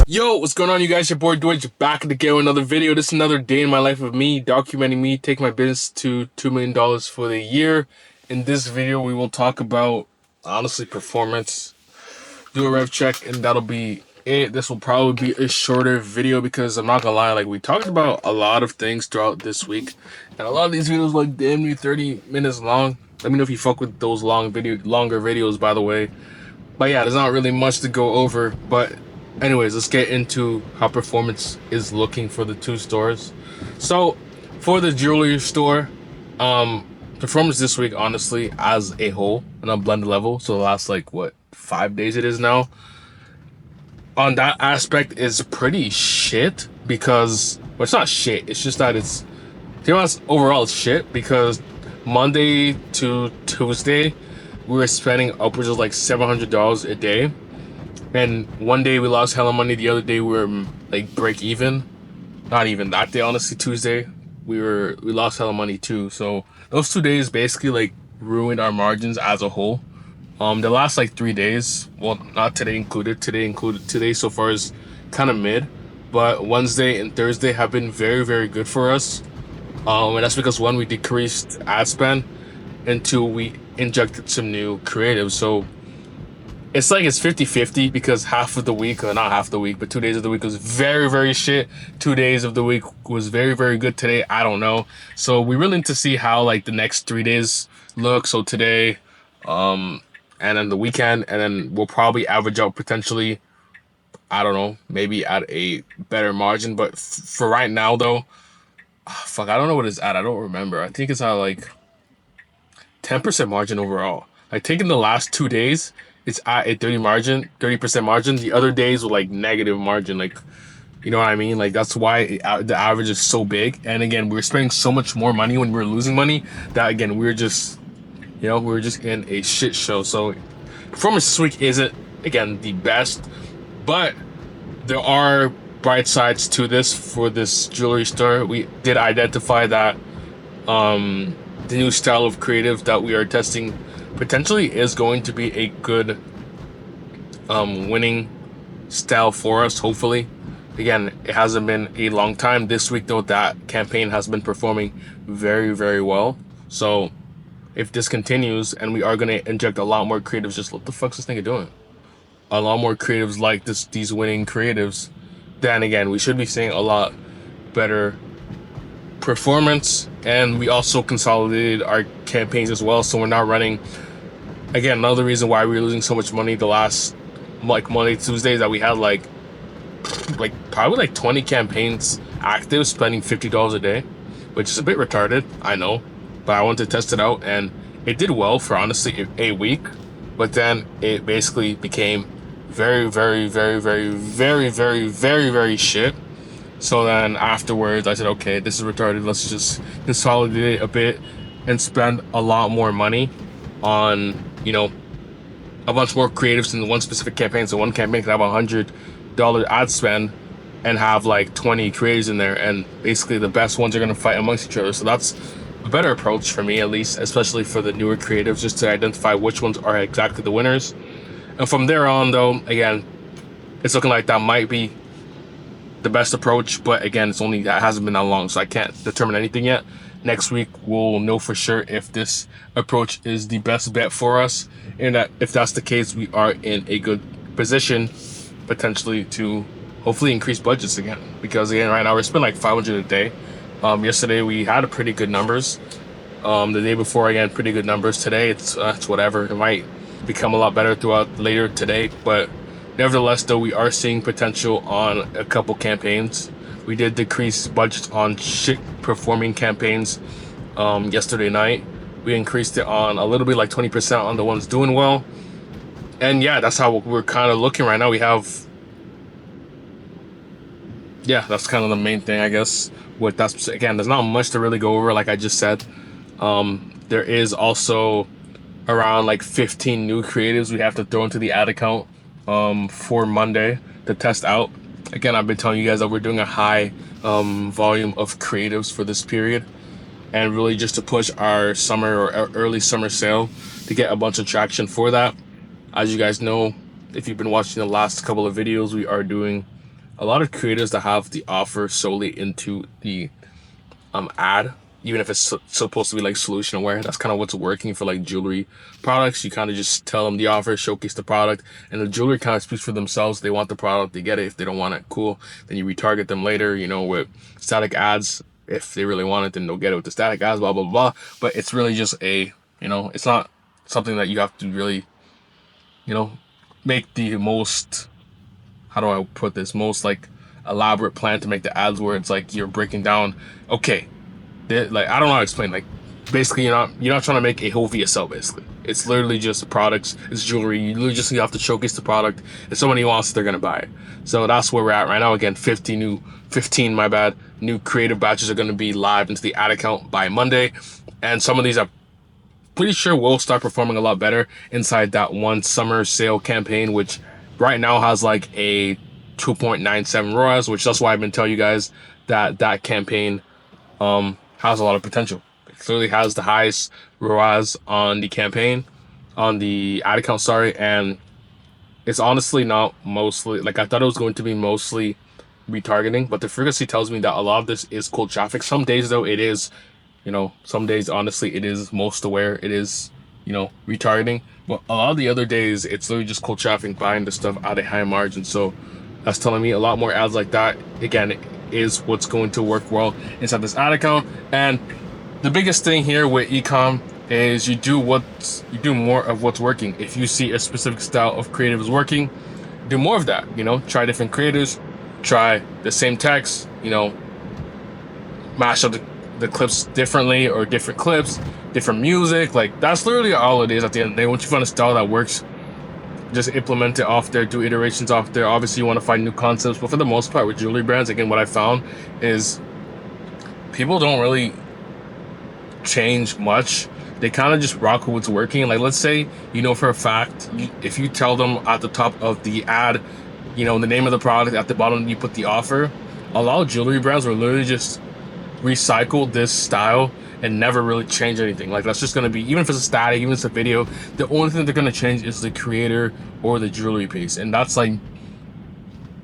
Yo, what's going on, you guys? Your boy Dwight back again with another video. This is another day in my life of me documenting me taking my business to $2 million for the year. In this video, we will talk about, honestly, performance, do a rev check, and that'll be it. This will probably be a shorter video because I'm not gonna lie, like, we talked about a lot of things throughout this week, and a lot of these videos like damn near 30 minutes long. Let me know if you fuck with those longer videos, by the way. But yeah, there's not really much to go over. But anyways, let's get into how performance is looking for the two stores. So for the jewelry store, performance this week, honestly, as a whole, on a blended level, so the last, like, what, 5 days it is now, on that aspect is pretty shit. Because, well, it's not shit, it's just that it's, to be honest, overall it's shit. Because Monday to Tuesday, we were spending upwards of like $700 a day, and one day we lost hella money, the other day we were like break even. Not even that day, honestly. Tuesday we lost hella money too. So those 2 days basically like ruined our margins as a whole. The last like 3 days, well, not today included, today so far is kind of mid, but Wednesday and Thursday have been very, very good for us. And that's because, one, we decreased ad spend, and two, we injected some new creative. So it's like it's 50-50, because half of the week, or not half the week, but 2 days of the week was very, very shit. 2 days of the week was very, very good. Today, I don't know. So we really need to see how like the next 3 days look. So today, and then the weekend, and then we'll probably average out potentially, I don't know, maybe at a better margin. But for right now though, fuck, I don't know what it's at. I don't remember. I think it's at like 10% margin overall. Like, taking the last 2 days, it's at a 30% margin. The other days were like negative margin. Like, you know what I mean? Like, that's why the average is so big. And again, we were spending so much more money when we were losing money that, again, we were just, you know, we were just in a shit show. So performance this week isn't, again, the best, but there are bright sides to this. For this jewelry store, we did identify that the new style of creative that we are testing potentially is going to be a good winning style for us, hopefully. Again, it hasn't been a long time. This week though, that campaign has been performing very, very well. So if this continues and we are going to inject a lot more creatives, just what the fuck's this nigga doing? A lot more creatives like these winning creatives, then again, we should be seeing a lot better performance. And we also consolidated our campaigns as well, so we're not running, again, another reason why we were losing so much money the last, like, Monday, Tuesdays, that we had like probably like 20 campaigns active, spending $50 a day, which is a bit retarded, I know, but I wanted to test it out, and it did well for, honestly, a week. But then it basically became very, very, very, very, very, very, very, very shit. So then afterwards, I said, okay, this is retarded. Let's just consolidate it a bit and spend a lot more money on, you know, a bunch more creatives in one specific campaign. So one campaign could have $100 ad spend and have like 20 creatives in there, and basically the best ones are going to fight amongst each other. So that's a better approach for me, at least, especially for the newer creatives, just to identify which ones are exactly the winners. And from there on, though, again, it's looking like that might be the best approach, but again, that hasn't been that long, so I can't determine anything yet. Next week we'll know for sure if this approach is the best bet for us, and that if that's the case, we are in a good position potentially to hopefully increase budgets again. Because again, right now we're spending like $500 a day. Yesterday we had pretty good numbers. The day before, again, pretty good numbers. Today it's whatever. It might become a lot better throughout later today, but nevertheless, though, we are seeing potential on a couple campaigns. We did decrease budgets on shit performing campaigns yesterday night. We increased it on a little bit, like 20%, on the ones doing well. And yeah, that's how we're kind of looking right now. We have, yeah, that's kind of the main thing, I guess. With that, again, there's not much to really go over, like I just said. There is also around like 15 new creatives we have to throw into the ad account for Monday to test out. Again, I've been telling you guys that we're doing a high volume of creatives for this period, and really just to push our summer or early summer sale to get a bunch of traction for that. As you guys know, if you've been watching the last couple of videos, we are doing a lot of creators that have the offer solely into the ad, even if it's supposed to be like solution aware. That's kind of what's working for like jewelry products. You kind of just tell them the offer, showcase the product, and the jewelry kind of speaks for themselves. They want the product, they get it. If they don't want it, cool. Then you retarget them later, you know, with static ads. If they really want it, then they'll get it with the static ads, blah blah blah. But it's really just a, you know, it's not something that you have to really, you know, make the most, how do I put this, most like elaborate plan to make the ads where it's like you're breaking down, okay, like, I don't know how to explain, like, basically you're not trying to make a whole VSL. Basically it's literally just products, it's jewelry. You literally just have to showcase the product. If somebody wants it, they're gonna buy it. So that's where we're at right now. Again, 15 new creative batches are going to be live into the ad account by Monday, and some of these are pretty sure will start performing a lot better inside that one summer sale campaign, which right now has like a 2.97 ROAS, which that's why I've been telling you guys that that campaign has a lot of potential. It clearly has the highest ROAS on the campaign, on the ad account, sorry, and it's honestly not mostly, like, I thought it was going to be mostly retargeting, but the frequency tells me that a lot of this is cold traffic. Some days though it is, you know, some days honestly it is most aware, it is, you know, retargeting, but a lot of the other days it's literally just cold traffic buying the stuff at a high margin. So that's telling me a lot more ads like that, again, is what's going to work well inside this ad account. And the biggest thing here with ecom is you do more of what's working. If you see a specific style of creative is working, do more of that. You know, try different creators, try the same text, you know, mash up the clips differently, or different clips, different music. Like, that's literally all it is at the end of the day. Once you find a style that works, just implement it off there, do iterations off there. Obviously you want to find new concepts, but for the most part with jewelry brands, again, what I found is people don't really change much. They kind of just rock with what's working. Like, let's say, you know, for a fact, if you tell them at the top of the ad, you know, the name of the product, at the bottom you put the offer, a lot of jewelry brands will literally just recycle this style and never really change anything. Like, that's just going to be, even if it's a static, even if it's a video, the only thing they're going to change is the creator or the jewelry piece. And that's like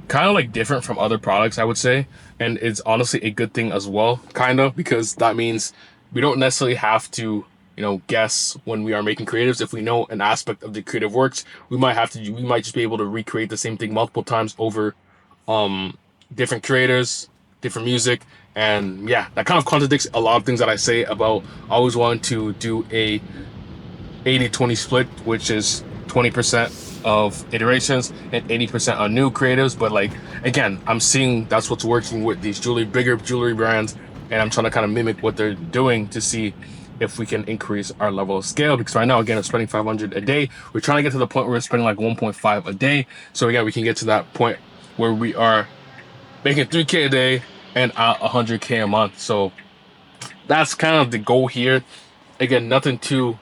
kind of like different from other products, I would say. And it's honestly a good thing as well, kind of, because that means we don't necessarily have to, you know, guess when we are making creatives. If we know an aspect of the creative works, we might just be able to recreate the same thing multiple times over different creators, different music. And yeah, that kind of contradicts a lot of things that I say about always wanting to do a 80-20 split, which is 20% of iterations and 80% on new creatives. But like, again, I'm seeing that's what's working with these bigger jewelry brands, and I'm trying to kind of mimic what they're doing to see if we can increase our level of scale. Because right now, again, I'm spending 500 a day. We're trying to get to the point where we're spending like 1.5 a day. So again, we can get to that point where we are making 3K a day and 100K a month. So that's kind of the goal here. Again, nothing too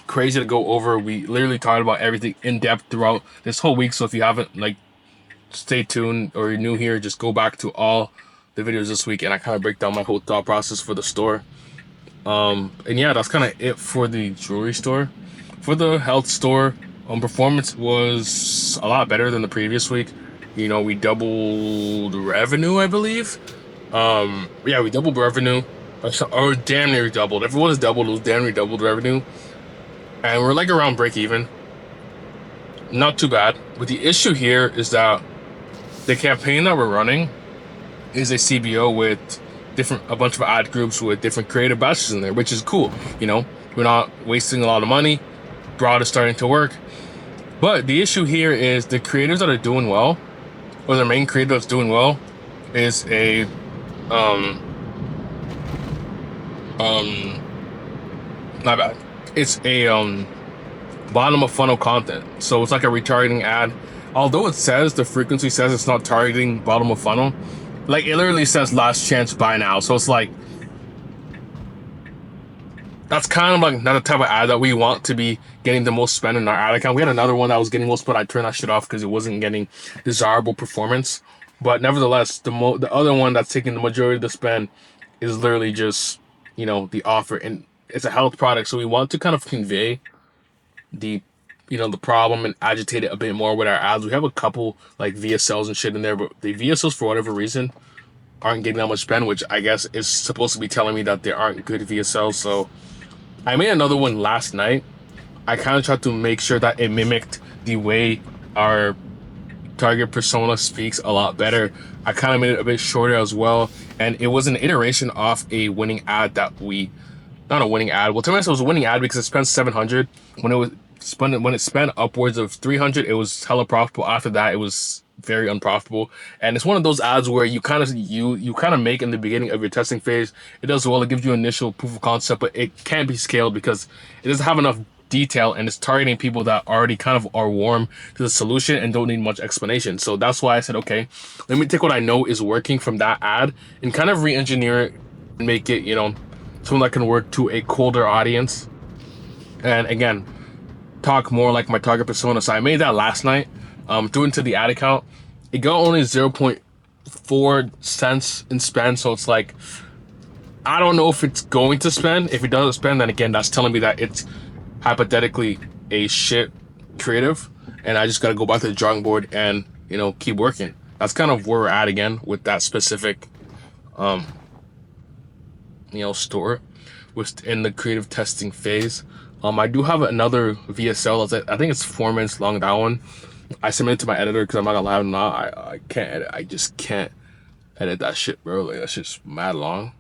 crazy to go over. We literally talked about everything in depth throughout this whole week. So if you haven't, like, stay tuned, or you're new here, just go back to all the videos this week, and I kind of break down my whole thought process for the store. And yeah, that's kind of it for the jewelry store. For the health store, performance was a lot better than the previous week. You know, we doubled revenue, I believe. Yeah, we doubled revenue, or damn near doubled. If it was doubled, it was damn near doubled revenue. And we're like around break even. Not too bad. But the issue here is that the campaign that we're running is a CBO with a bunch of ad groups with different creative batches in there, which is cool. You know, we're not wasting a lot of money. Broad is starting to work. But the issue here is the creators that are doing well, or the main creator that's doing well, is a my bad. It's a bottom of funnel content. So it's like a retargeting ad. Although it says, the frequency says it's not targeting bottom of funnel, like, it literally says last chance buy now. So it's like, that's kind of like not the type of ad that we want to be getting the most spend in our ad account. We had another one that was getting most, but I turned that shit off because it wasn't getting desirable performance. But nevertheless, the other one that's taking the majority of the spend is literally just, you know, the offer, and it's a health product. So we want to kind of convey the the problem and agitate it a bit more with our ads. We have a couple like VSLs and shit in there, but the VSLs for whatever reason aren't getting that much spend, which I guess is supposed to be telling me that they aren't good VSLs. So I made another one last night. I kind of tried to make sure that it mimicked the way our target persona speaks a lot better. I kind of made it a bit shorter as well, and it was an iteration off a winning ad that we, not a winning ad. Well, to be honest, it was a winning ad because it spent 700. When it spent upwards of 300, it was hella profitable. After that, it was very unprofitable. And it's one of those ads where you kind of make in the beginning of your testing phase. It does well. It gives you initial proof of concept, but it can't be scaled because it doesn't have enough detail, and it's targeting people that already kind of are warm to the solution and don't need much explanation. So that's why I said, okay, let me take what I know is working from that ad and kind of re-engineer it and make it, something that can work to a colder audience. And again, talk more like my target persona. So I made that last night. Threw into the ad account. It got only 0.4 cents in spend. So it's like, I don't know if it's going to spend. If it doesn't spend, then again, that's telling me that it's hypothetically a shit creative, and I just got to go back to the drawing board and keep working. That's kind of where we're at again with that specific store within the creative testing phase. I do have another VSL that's, I think it's 4 minutes long. That one I submitted to my editor because I'm not gonna lie, I can't edit. I just can't edit that shit, bro. Like, that's just mad long.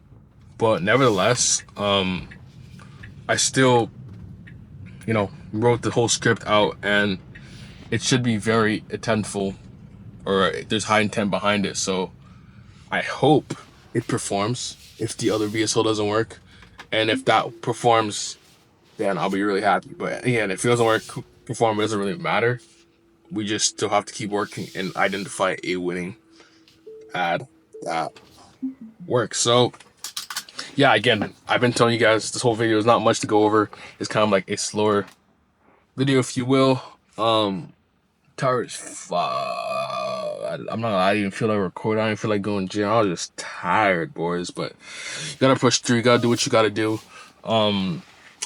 But nevertheless, I still wrote the whole script out, and it should be very intentful, or there's high intent behind it. So I hope it performs if the other VSL doesn't work. And if that performs, then I'll be really happy. But again, if it doesn't perform, it doesn't really matter. We just still have to keep working and identify a winning ad that works. So yeah, again, I've been telling you guys this whole video is not much to go over. It's kind of like a slower video, if you will. Tired as fuck. I'm not gonna lie, I didn't feel like recording. I didn't feel like going to gym. I was just tired, boys. But you gotta push through. You gotta do what you gotta do.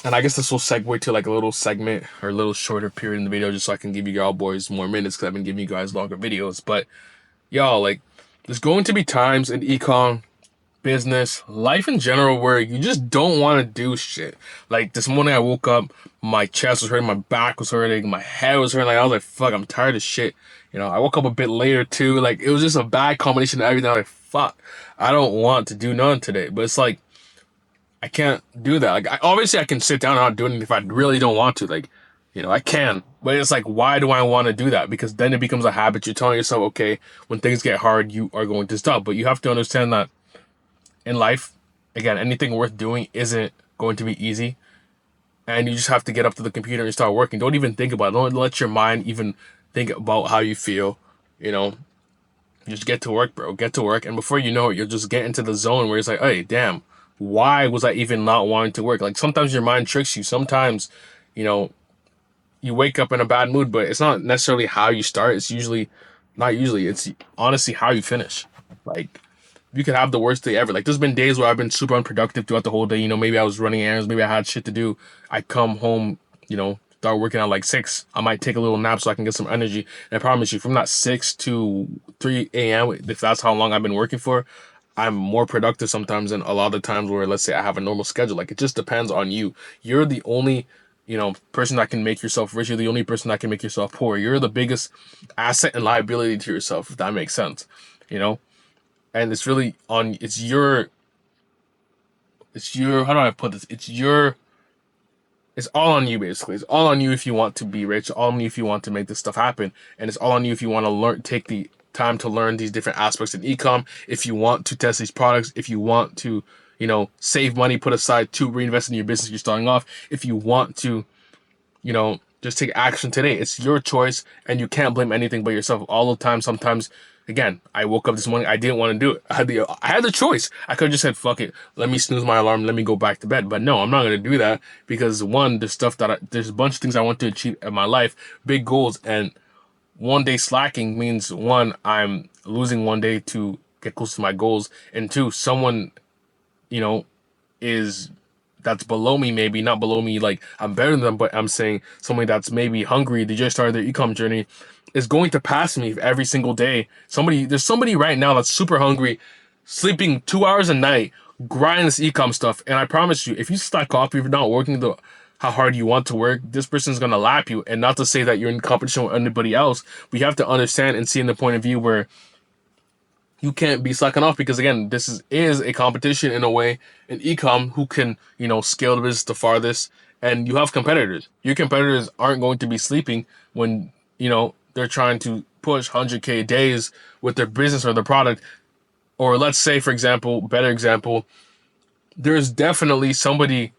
And I guess this will segue to like a little segment or a little shorter period in the video, just so I can give you y'all boys more minutes, because I've been giving you guys longer videos. But y'all, like, there's going to be times in ecom, business, life in general, where you just don't want to do shit. Like this morning I woke up, my chest was hurting, my back was hurting, my head was hurting. Like I was like, fuck, I'm tired of shit. I woke up a bit later too. Like it was just a bad combination of everything. I was like, fuck, I don't want to do none today. But it's like, I can't do that. Like obviously I can sit down and not do anything if I really don't want to. Like, I can. But it's like, why do I want to do that? Because then it becomes a habit. You're telling yourself, okay, when things get hard, you are going to stop. But you have to understand that in life, again, anything worth doing isn't going to be easy. And you just have to get up to the computer and start working. Don't even think about it. Don't let your mind even think about how you feel. Just get to work, bro. Get to work. And before you know it, you'll just get into the zone where it's like, hey, damn, why was I even not wanting to work? Like sometimes your mind tricks you. Sometimes, you wake up in a bad mood, but it's not necessarily how you start. It's it's honestly how you finish. Like, you could have the worst day ever. Like, there's been days where I've been super unproductive throughout the whole day. Maybe I was running errands. Maybe I had shit to do. I come home, start working at like 6. I might take a little nap so I can get some energy. And I promise you, from that 6 to 3 a.m., if that's how long I've been working for, I'm more productive sometimes than a lot of the times where, let's say, I have a normal schedule. Like, it just depends on you. You're the only, person that can make yourself rich. You're the only person that can make yourself poor. You're the biggest asset and liability to yourself, if that makes sense. And it's really it's your, how do I put this? It's all on you, basically. It's all on you if you want to be rich, all on you if you want to make this stuff happen. And it's all on you if you want to take the time to learn these different aspects in ecom, if you want to test these products, if you want to, save money, put aside to reinvest in your business you're starting off, if you want to, just take action today. It's your choice, and you can't blame anything but yourself all the time. Sometimes, again, I woke up this morning, I didn't want to do it. I had the choice. I could have just said, fuck it, let me snooze my alarm, let me go back to bed. But no, I'm not going to do that, because one, there's a bunch of things I want to achieve in my life, big goals, and one day slacking means, one, I'm losing one day to get close to my goals, and two, someone, is that's below me, maybe not below me like I'm better than them, but I'm saying somebody that's maybe hungry, they just started their ecom journey, is going to pass me every single day. There's somebody right now that's super hungry, sleeping 2 hours a night, grinding this ecom stuff, and I promise you, if you slack off, if you're not working how hard you want to work, this person's gonna lap you. And not to say that you're in competition with anybody else, but you have to understand and see in the point of view where you can't be slacking off, because again, this is a competition in a way in ecom who can, scale the business the farthest. And you have competitors. Your competitors aren't going to be sleeping when, they're trying to push 100K days with their business or their product. Or let's say, for example, better example, there's definitely somebody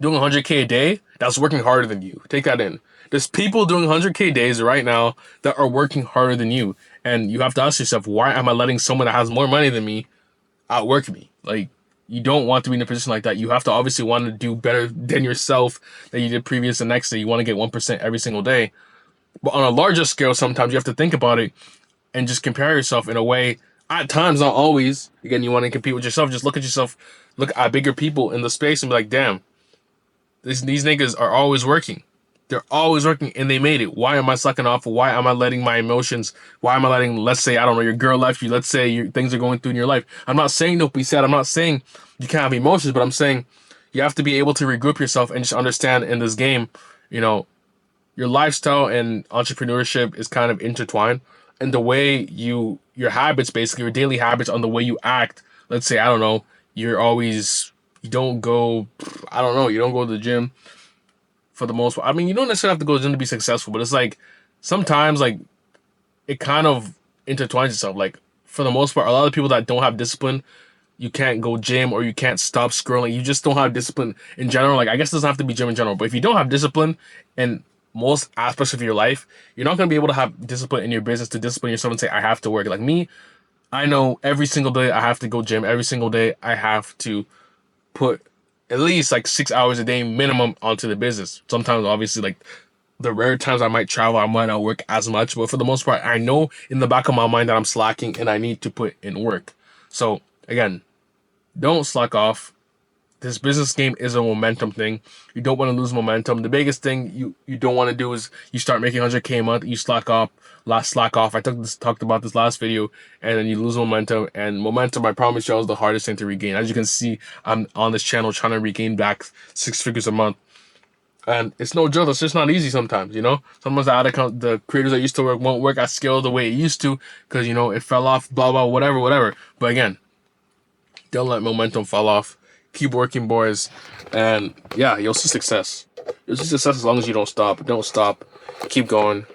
doing 100K a day that's working harder than you. Take that in. There's people doing 100K days right now that are working harder than you. And you have to ask yourself, why am I letting someone that has more money than me outwork me? Like, you don't want to be in a position like that. You have to obviously want to do better than yourself than you did previous the next day. You want to get 1% every single day. But on a larger scale, sometimes you have to think about it and just compare yourself in a way. At times, not always. Again, you want to compete with yourself. Just look at yourself, look at bigger people in the space and be like, damn, these niggas are always working. They're always working and they made it. Why am I sucking off? Why am I letting my emotions, why am I letting, let's say, I don't know, your girl left you. Let's say things are going through in your life. I'm not saying don't be sad. I'm not saying you can't have emotions, but I'm saying you have to be able to regroup yourself and just understand in this game, your lifestyle and entrepreneurship is kind of intertwined. And the way your habits, basically, your daily habits on the way you act. Let's say, I don't know, you don't go, I don't know, you don't go to the gym for the most part. I mean, you don't necessarily have to go to the gym to be successful, but it's like sometimes like it kind of intertwines itself. Like for the most part, a lot of people that don't have discipline, you can't go gym or you can't stop scrolling. You just don't have discipline in general. Like I guess it doesn't have to be gym in general, but if you don't have discipline in most aspects of your life, you're not going to be able to have discipline in your business to discipline yourself and say, I have to work. Like me, I know every single day I have to go gym. Every single day I have to put at least like 6 hours a day minimum onto the business. Sometimes, obviously, like the rare times I might travel, I might not work as much. But for the most part, I know in the back of my mind that I'm slacking and I need to put in work. So again, don't slack off. This business game is a momentum thing. You don't want to lose momentum. The biggest thing you don't want to do is you start making 100K a month, you slack off. I talked about this last video, and then you lose momentum. And momentum, I promise you, is the hardest thing to regain. As you can see, I'm on this channel trying to regain back 6 figures a month. And it's no joke. It's just not easy sometimes, Sometimes the creators that used to work won't work at scale the way it used to because, it fell off, blah, blah, whatever. But again, don't let momentum fall off. Keep working, boys. And yeah, you'll see success. You'll see success as long as you don't stop. Don't stop. Keep going.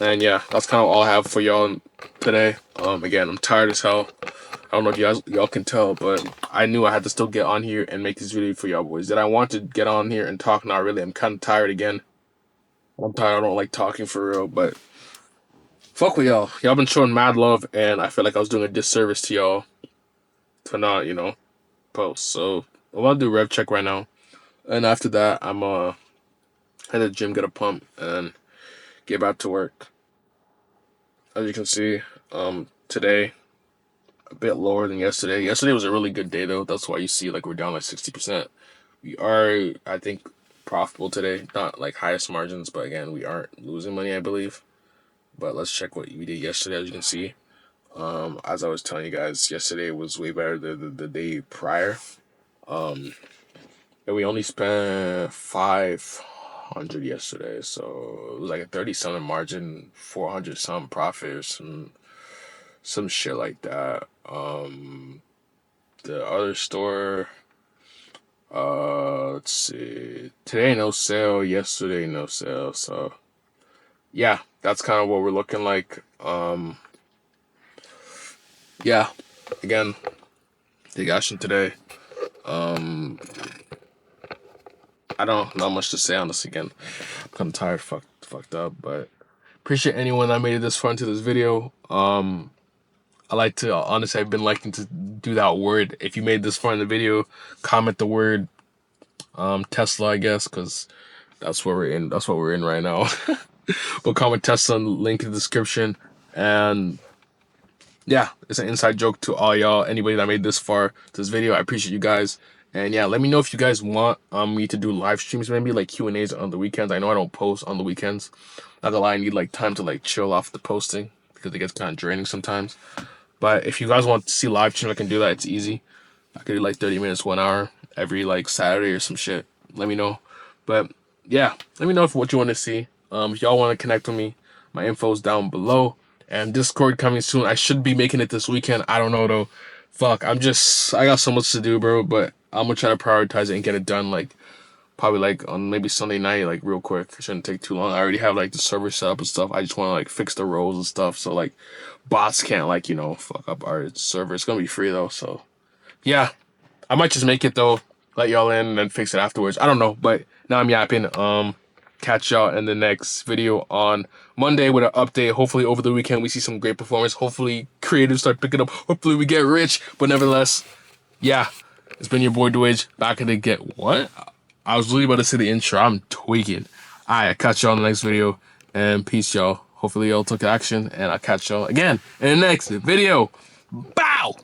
And yeah, that's kind of all I have for y'all today. Again, I'm tired as hell. I don't know if y'all can tell, but I knew I had to still get on here and make this video for y'all boys. Did I want to get on here and talk? Not really. I'm kind of tired again. I'm tired. I don't like talking for real, but fuck with y'all. Y'all been showing mad love, and I feel like I was doing a disservice to y'all to not, post. So I'm gonna do rev check right now, and after that I'm head to the gym, get a pump, and get back to work. As you can see, today a bit lower than yesterday. Yesterday was a really good day though. That's why you see like we're down like 60%. We are, I think, profitable today. Not like highest margins, but again, we aren't losing money, I believe. But let's check what we did yesterday. As you can see, as I was telling you guys, yesterday was way better than the day prior. And we only spent 500 yesterday, so it was like a 30-something margin, 400 some profit, or some shit like that. The other store, let's see, today no sale, yesterday no sale, so yeah, that's kind of what we're looking like. Yeah, again, big action today. I don't not much to say on this again. I'm kind of tired, fucked up, but appreciate anyone that made it this far into this video. I like to, honestly, I've been liking to do that word. If you made this far in the video, comment the word Tesla, I guess, because that's what we're in. That's what we're in right now. But comment Tesla, link in the description. And yeah, it's an inside joke to all y'all, anybody that made this far to this video. I appreciate you guys. And yeah, let me know if you guys want me to do live streams, maybe like Q&As on the weekends. I know I don't post on the weekends. Not gonna lie, I need like time to like chill off the posting because it gets kind of draining sometimes. But if you guys want to see live stream, I can do that. It's easy. I could do like 30 minutes, 1 hour every like Saturday or some shit. Let me know. But yeah, let me know if what you want to see. If y'all want to connect with me, my info's down below. And Discord coming soon. I should be making it this weekend. I don't know though. Fuck, I got so much to do, bro. But I'm gonna try to prioritize it and get it done like probably like on maybe Sunday night, like real quick. It shouldn't take too long. I already have like the server set up and stuff. I just want to like fix the roles and stuff. So like bots can't like, fuck up our server. It's gonna be free though. So yeah, I might just make it though, let y'all in and then fix it afterwards. I don't know, but now I'm yapping. Catch y'all in the next video on Monday with an update. Hopefully over the weekend we see some great performance. Hopefully creatives start picking up. Hopefully we get rich. But nevertheless, yeah, it's been your boy Dwage back at the get what? I was really about to say the intro. I'm tweaking. Alright, catch y'all in the next video and peace y'all. Hopefully y'all took action and I'll catch y'all again in the next video. Bow!